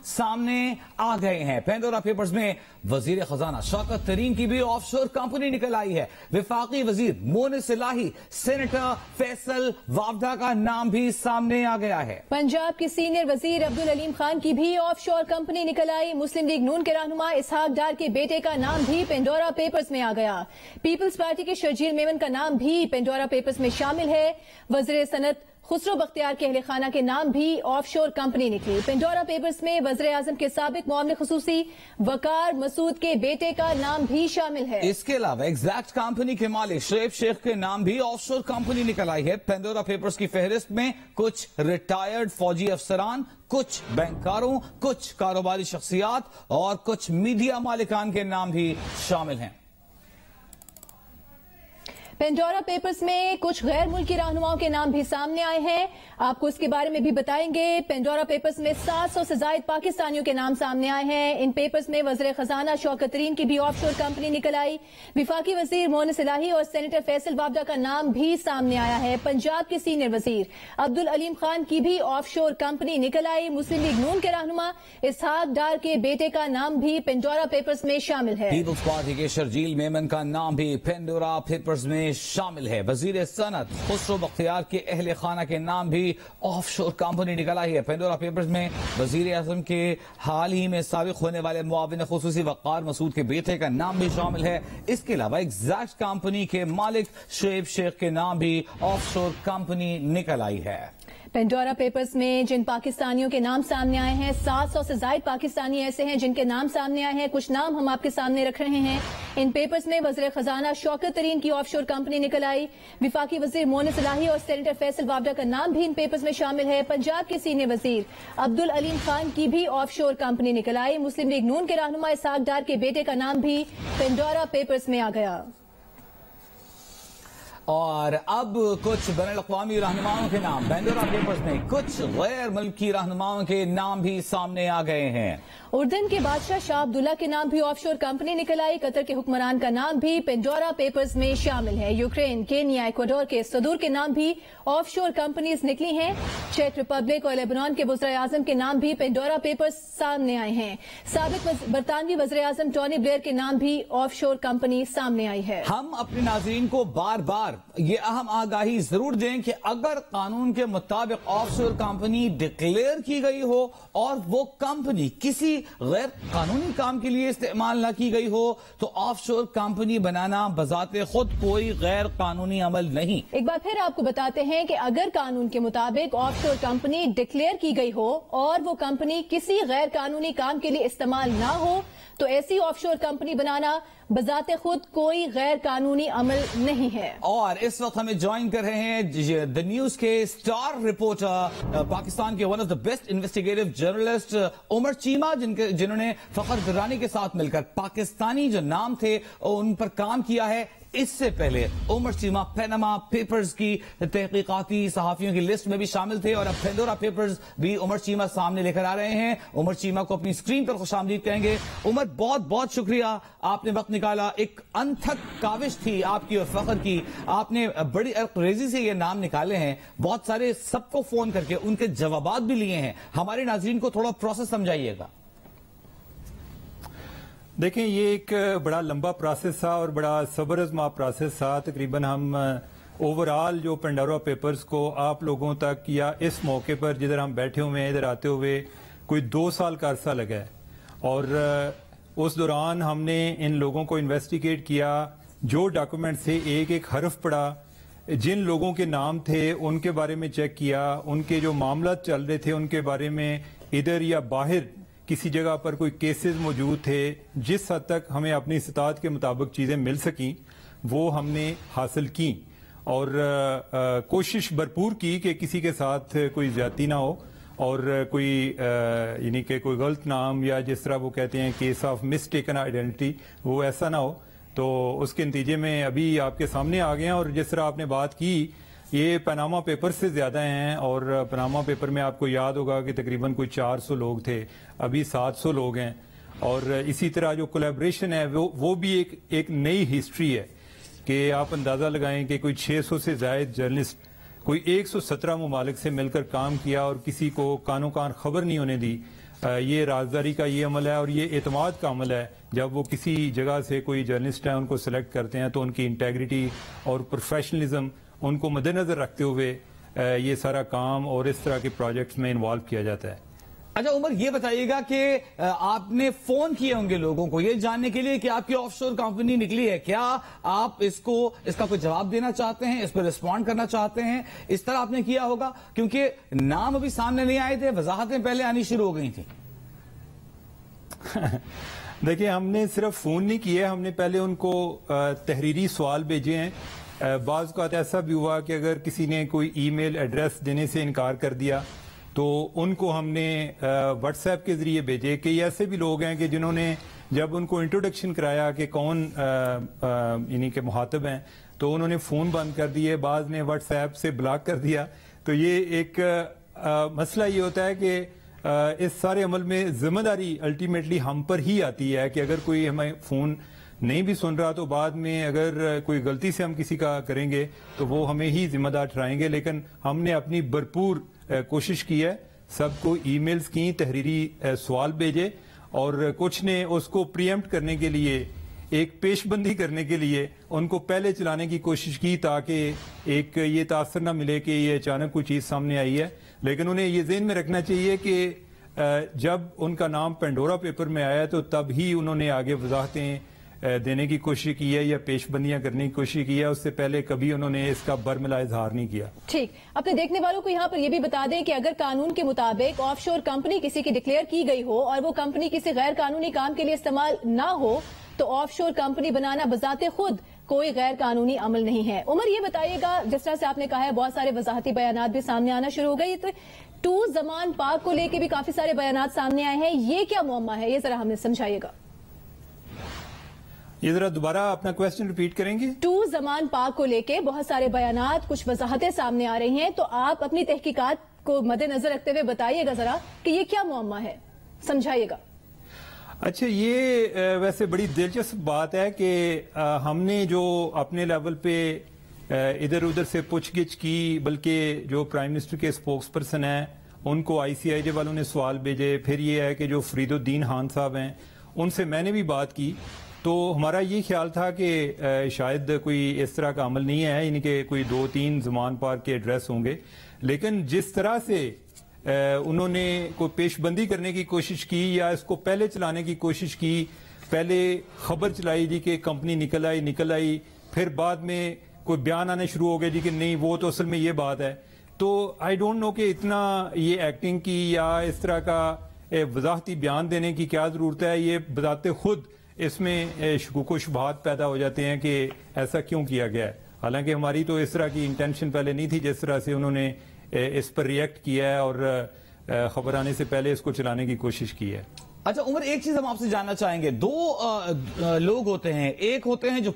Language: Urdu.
سامنے آ گئے ہیں۔ پینڈورا پیپرز میں وزیر خزانہ شوکت ترین کی بھی آف شور کمپنی نکل آئی ہے۔ وفاقی وزیر مونس الہی، سینیٹر فیصل وافدہ کا نام بھی سامنے آ گیا ہے۔ پنجاب کے سینئر وزیر عبدالعلیم خان کی بھی آف شور کمپنی نکل آئی۔ مسلم لیگ نون کے رہنما اسحاق ڈار کے بیٹے کا نام بھی پینڈورا پیپرز میں آ گیا۔ پیپلز پارٹی کے شرجیل میمن کا نام بھی پینڈورا پیپرز میں شامل ہے۔ وزیر صنعت خسرو بختیار کے اہل خانہ کے نام بھی آف شور کمپنی نکلی۔ پینڈورا پیپرز میں وزیر اعظم کے سابق معاون خصوصی وقار مسعود کے بیٹے کا نام بھی شامل ہے۔ اس کے علاوہ ایگزیکٹ کمپنی کے مالک شعیب شیخ کے نام بھی آف شور کمپنی نکل آئی ہے۔ پینڈورا پیپرز کی فہرست میں کچھ ریٹائرڈ فوجی افسران، کچھ بینکاروں، کچھ کاروباری شخصیات اور کچھ میڈیا مالکان کے نام بھی شامل ہیں۔ پینڈورا پیپرز میں کچھ غیر ملکی رہنماؤں کے نام بھی سامنے آئے ہیں، آپ کو اس کے بارے میں بھی بتائیں گے۔ پینڈورا پیپرز میں 700 سے زائد پاکستانیوں کے نام سامنے آئے ہیں۔ ان پیپرز میں وزیر خزانہ شوکت ترین کی بھی آف شور کمپنی نکل آئی۔ وفاقی وزیر مونس الہی اور سینیٹر فیصل وافدہ کا نام بھی سامنے آیا ہے۔ پنجاب کے سینئر وزیر عبدالعلیم خان کی بھی آف شور کمپنی نکل آئی۔ مسلم لیگ نون کے رہنما اسحاق ڈار کے بیٹے کا نام بھی پینڈورا پیپرز میں شامل ہے۔ پیپلز پارٹی کے شرجیل میمن کا نام بھی پینڈورا پیپرز میں شامل ہے۔ وزیر صنعت خسرو بختیار کے اہل خانہ کے نام بھی آف شور کمپنی نکل آئی ہے۔ پینڈورا پیپرز میں وزیر اعظم کے حال ہی میں سابق ہونے والے معاون خصوصی وقار مسعود کے بیٹے کا نام بھی شامل ہے۔ اس کے علاوہ ایگزیکٹ کمپنی کے مالک شعیب شیخ کے نام بھی آف شور کمپنی نکل آئی ہے۔ پینڈورا پیپرز میں جن پاکستانیوں کے نام سامنے آئے ہیں، 700 سے زائد پاکستانی ایسے ہیں جن کے نام سامنے آئے ہیں۔ کچھ نام ہم آپ کے سامنے رکھ رہے ہیں۔ ان پیپرز میں وزیر خزانہ شوکت ترین کی آف شور کمپنی نکل آئی۔ وفاقی وزیر مونس الہی اور سینیٹر فیصل وافدہ کا نام بھی ان پیپرز میں شامل ہے۔ پنجاب کے سینئر وزیر عبدالعلیم خان کی بھی آف شور کمپنی نکل آئی۔ مسلم لیگ نون کے رہنما اسحاق ڈار کے بیٹے کا نام بھی پینڈورا پیپرز میں آ گیا۔ اور اب کچھ بین الاقوامی رہنماؤں کے نام پینڈورا پیپرز میں کچھ غیر ملکی رہنماؤں کے نام بھی سامنے آ گئے ہیں۔ اردن کے بادشاہ شاہ عبداللہ کے نام بھی آف شور کمپنی نکل آئی۔ قطر کے حکمران کا نام بھی پینڈورا پیپرز میں شامل ہے۔ یوکرین، کینیا، ایکواڈور کے صدور کے نام بھی آف شور کمپنیز نکلی ہیں۔ چیک ریپبلک اور لیبنان کے وزراء اعظم کے نام بھی پینڈورا پیپرز سامنے آئے ہیں۔ سابق برطانوی وزیر اعظم ٹونی بلیئر کے نام بھی آف شور کمپنی سامنے آئی ہے۔ ہم اپنے ناظرین کو بار بار یہ اہم آگاہی ضرور دیں کہ اگر قانون کے مطابق آف شور کمپنی ڈکلیئر کی گئی ہو اور وہ کمپنی کسی غیر قانونی کام کے لیے استعمال نہ کی گئی ہو تو آف شور کمپنی بنانا بذات خود کوئی غیر قانونی عمل نہیں۔ ایک بار پھر آپ کو بتاتے ہیں کہ اگر قانون کے مطابق آف شور کمپنی ڈکلیئر کی گئی ہو اور وہ کمپنی کسی غیر قانونی کام کے لیے استعمال نہ ہو تو ایسی آف شور کمپنی بنانا بذات خود کوئی غیر قانونی عمل نہیں ہے۔ اور اس وقت ہمیں جوائن کر رہے ہیں دی نیوز کے سٹار رپورٹر، پاکستان کے one of the best investigative journalist Umar Cheema, جنہوں نے فخر درانی کے ساتھ مل کر پاکستانی جو نام تھے ان پر کام کیا ہے۔ اس سے پہلے عمر چیمہ پیناما پیپرز کی تحقیقاتی صحافیوں کی لسٹ میں بھی شامل تھے اور اب پینڈورا پیپرز بھی عمر چیمہ سامنے لے کر آ رہے ہیں۔ عمر چیمہ کو اپنی سکرین پر خوش آمدید کہیں گے۔ عمر، بہت بہت شکریہ، آپ نے وقت نکالا۔ ایک انتھک کاوش تھی آپ کی اور فخر کی، آپ نے بڑی ریزی سے یہ نام نکالے ہیں، بہت سارے سب کو فون کر کے ان کے جوابات بھی لیے ہیں۔ ہمارے ناظرین کو تھوڑا پروسیس سمجھائیے گا۔ دیکھیں، یہ ایک بڑا لمبا پروسیس تھا اور بڑا صبر آزما پروسیس تھا۔ تقریباً ہم اوورال جو پینڈورا پیپرز کو آپ لوگوں تک یا اس موقع پر جدھر ہم بیٹھے ہوئے ہیں ادھر آتے ہوئے کوئی 2 سال کا عرصہ لگا ہے، اور اس دوران ہم نے ان لوگوں کو انویسٹیگیٹ کیا، جو ڈاکومنٹ تھے ایک ایک حرف پڑھا، جن لوگوں کے نام تھے ان کے بارے میں چیک کیا، ان کے جو معاملات چل رہے تھے ان کے بارے میں ادھر یا باہر کسی جگہ پر کوئی کیسز موجود تھے، جس حد تک ہمیں اپنی استطاعت کے مطابق چیزیں مل سکیں وہ ہم نے حاصل کی، اور کوشش بھرپور کی کہ کسی کے ساتھ کوئی زیادتی نہ ہو اور کوئی یعنی کہ کوئی غلط نام یا جس طرح وہ کہتے ہیں کیس آف مسٹیکن آئیڈینٹی وہ ایسا نہ ہو۔ تو اس کے نتیجے میں ابھی آپ کے سامنے آ گئے ہیں، اور جس طرح آپ نے بات کی یہ پاناما پیپر سے زیادہ ہیں، اور پاناما پیپر میں آپ کو یاد ہوگا کہ تقریباً کوئی 400 لوگ تھے، ابھی 700 لوگ ہیں، اور اسی طرح جو کولیبریشن ہے وہ بھی ایک نئی ہسٹری ہے کہ آپ اندازہ لگائیں کہ کوئی 600 سے زائد جرنلسٹ کوئی 117 ممالک سے مل کر کام کیا اور کسی کو کانوں کان خبر نہیں ہونے دی۔ یہ رازداری کا یہ عمل ہے اور یہ اعتماد کا عمل ہے. جب وہ کسی جگہ سے کوئی جرنلسٹ ہیں ان کو سلیکٹ کرتے ہیں تو ان کی انٹیگریٹی اور پروفیشنلزم ان کو مد نظر رکھتے ہوئے یہ سارا کام اور اس طرح کے پروجیکٹس میں انوالو کیا جاتا ہے. اچھا عمر، یہ بتائیے گا کہ آپ نے فون کیے ہوں گے لوگوں کو یہ جاننے کے لیے کہ آپ کی آف شور کمپنی نکلی ہے. کیا آپ اس کا کوئی جواب دینا چاہتے ہیں، اس پہ رسپونڈ کرنا چاہتے ہیں؟ اس طرح آپ نے کیا ہوگا کیونکہ نام ابھی سامنے نہیں آئے تھے، وضاحتیں پہلے آنی شروع ہو گئی تھیں. دیکھیں، ہم نے صرف فون نہیں کیے، ہم نے پہلے ان کو تحریری سوال بھیجے ہیں. بعض اوقات ایسا بھی ہوا کہ اگر کسی نے کوئی ای میل ایڈریس دینے سے انکار کر دیا تو ان کو ہم نے واٹس ایپ کے ذریعے بھیجے. کہ ایسے بھی لوگ ہیں کہ جنہوں نے جب ان کو انٹروڈکشن کرایا کہ کون یعنی کہ مخاطب ہیں تو انہوں نے فون بند کر دیے، بعض نے واٹس ایپ سے بلاک کر دیا. تو یہ ایک مسئلہ یہ ہوتا ہے کہ اس سارے عمل میں ذمہ داری الٹیمیٹلی ہم پر ہی آتی ہے کہ اگر کوئی ہمیں فون نہیں بھی سن رہا تو بعد میں اگر کوئی غلطی سے ہم کسی کا کریں گے تو وہ ہمیں ہی ذمہ دار ٹھہرائیں گے. لیکن ہم نے اپنی بھرپور کوشش کی ہے، سب کو ای میلز کی، تحریری سوال بھیجے اور کچھ نے اس کو پریمپٹ کرنے کے لیے، ایک پیش بندی کرنے کے لیے ان کو پہلے چلانے کی کوشش کی تاکہ ایک یہ تاثر نہ ملے کہ یہ اچانک کوئی چیز سامنے آئی ہے. لیکن انہیں یہ ذہن میں رکھنا چاہیے کہ جب ان کا نام پینڈورا پیپر میں آیا تو تب ہی انہوں نے آگے وضاحتیں دینے کی کوشش کی ہے یا پیش بندیاں کرنے کی کوشش کی ہے. اس سے پہلے کبھی انہوں نے اس کا برملا اظہار نہیں کیا. ٹھیک، اپنے دیکھنے والوں کو یہاں پر یہ بھی بتا دیں کہ اگر قانون کے مطابق آف شور کمپنی کسی کی ڈکلیئر کی گئی ہو اور وہ کمپنی کسی غیر قانونی کام کے لیے استعمال نہ ہو تو آف شور کمپنی بنانا بذات خود کوئی غیر قانونی عمل نہیں ہے. عمر، یہ بتائیے گا، جس طرح سے آپ نے کہا ہے بہت سارے وضاحتی بیانات بھی سامنے آنا شروع ہو گئی، تو ٹو زمان پاک کو لے کے بھی کافی سارے بیانات سامنے آئے ہیں. یہ کیا معمہ ہے؟ یہ ذرا ہمیں سمجھائیے گا. یہ ذرا دوبارہ اپنا کویسچن ریپیٹ کریں گے؟ ٹو زمان پاک کو لے کے بہت سارے بیانات، کچھ وضاحتیں سامنے آ رہی ہیں، تو آپ اپنی تحقیقات کو مد نظر رکھتے ہوئے بتائیے گا ذرا کہ یہ کیا معمہ ہے، سمجھائیے گا. اچھا، یہ ویسے بڑی دلچسپ بات ہے کہ ہم نے جو اپنے لیول پہ ادھر ادھر سے پوچھ گچھ کی، بلکہ جو پرائم منسٹر کے اسپوکس پرسن ہیں ان کو آئی سی آئی ڈی والوں نے سوال بھیجے. پھر یہ ہے کہ جو فرید الدین خان صاحب ہیں ان سے میں نے بھی بات کی. تو ہمارا یہ خیال تھا کہ شاید کوئی اس طرح کا عمل نہیں ہے، یعنی کہ کوئی 2-3 زمان پارک کے ایڈریس ہوں گے. لیکن جس طرح سے انہوں نے کوئی پیش بندی کرنے کی کوشش کی یا اس کو پہلے چلانے کی کوشش کی، پہلے خبر چلائی جی کہ کمپنی نکل آئی، پھر بعد میں کوئی بیان آنے شروع ہو گئے جی کہ نہیں وہ تو اصل میں یہ بات ہے. تو آئی ڈونٹ نو کہ اتنا یہ ایکٹنگ کی یا اس طرح کا وضاحتی بیان دینے کی کیا ضرورت ہے. یہ بذات خود اس میں شکوک و شبہات پیدا ہو جاتے ہیں کہ ایسا کیوں کیا گیا ہے. حالانکہ ہماری تو اس طرح کی انٹینشن پہلے نہیں تھی جس طرح سے انہوں نے اس پر ریئیکٹ کیا ہے اور خبر آنے سے پہلے اس کو چلانے کی کوشش کی ہے. اچھا عمر، ایک چیز ہم آپ سے جاننا چاہیں گے. 2 لوگ ہوتے ہیں، ایک ہوتے ہیں جو